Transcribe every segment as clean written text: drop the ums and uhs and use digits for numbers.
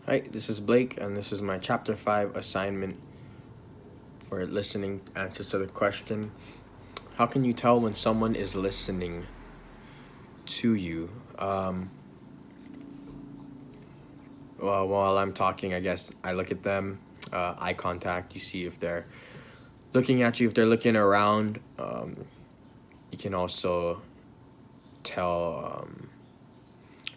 Hi, this is Blake, and this is my Chapter 5 assignment for listening answers to the question: how can you tell when someone is listening to you? Well, while I'm talking, I guess I look at them, eye contact, you see if they're looking at you, if they're looking around. You can also tell,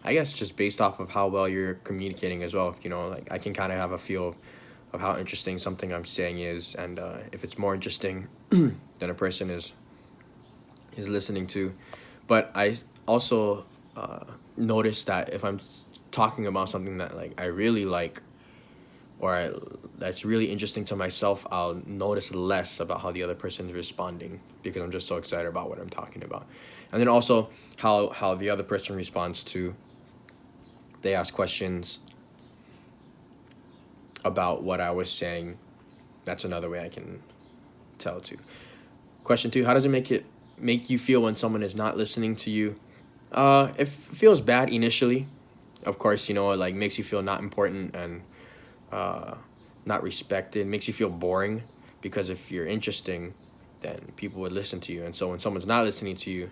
I guess, just based off of how well you're communicating as well. Like I can kind of have a feel of how interesting something I'm saying is, and if it's more interesting than a person is listening to. But I also notice that if I'm talking about something that like I really like that's really interesting to myself, I'll notice less about how the other person is responding because I'm just so excited about what I'm talking about. And then also how the other person responds to, they ask questions about what I was saying. That's another way I can tell too. Question 2: how does it make you feel when someone is not listening to you? It feels bad initially. Of course, it like makes you feel not important and uh, not respected. Makes you feel boring because if you're interesting, then people would listen to you. And so when someone's not listening to you,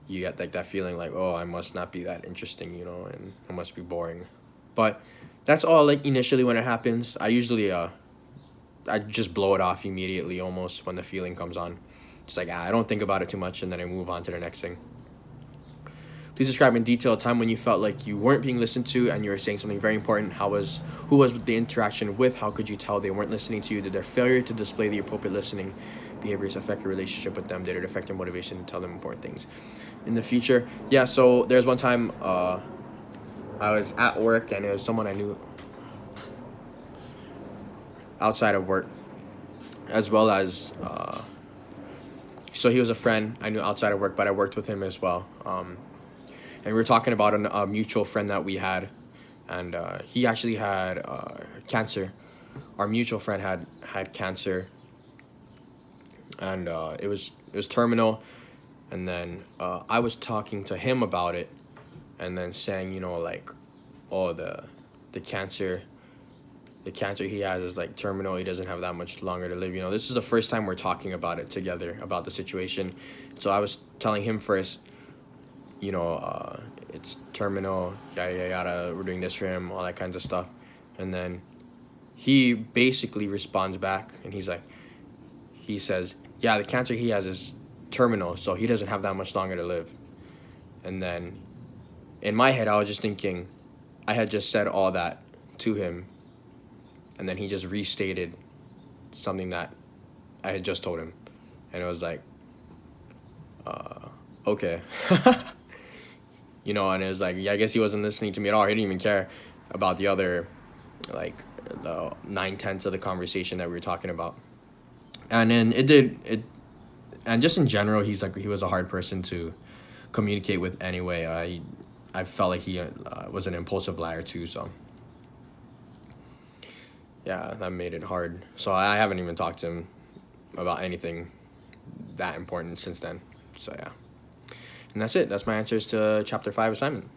you get like that feeling like, oh, I must not be that interesting, and I must be boring. But that's all like initially when it happens. I just blow it off immediately almost when the feeling comes on. Just like I don't think about it too much, and then I move on to the next thing. Please describe in detail a time when you felt like you weren't being listened to and you were saying something very important. Who was the interaction with? How could you tell they weren't listening to you? Did their failure to display the appropriate listening behaviors affect your relationship with them? Did it affect your motivation to tell them important things in the future? Yeah. So there's one time I was at work and it was someone I knew outside of work, as well as so he was a friend I knew outside of work, but I worked with him as well. And we were talking about a mutual friend that we had, and he actually had cancer. Our mutual friend had cancer, and it was terminal. And then I was talking to him about it, and then saying, like, oh, the cancer. The cancer he has is like terminal. He doesn't have that much longer to live. This is the first time we're talking about it together, about the situation. So I was telling him first, it's terminal, yada yada yada. We're doing this for him, all that kinds of stuff, and then he basically responds back, and he says, yeah, the cancer he has is terminal, so he doesn't have that much longer to live. And then in my head, I was just thinking, I had just said all that to him, and then he just restated something that I had just told him, and it was like, okay. And it was like, yeah, I guess he wasn't listening to me at all. He didn't even care about the other, like, the 9/10 of the conversation that we were talking about. And then and just in general, he was a hard person to communicate with anyway. I felt like he was an impulsive liar too, so yeah, that made it hard. So I haven't even talked to him about anything that important since then. So yeah. And that's it. That's my answers to Chapter 5 assignment.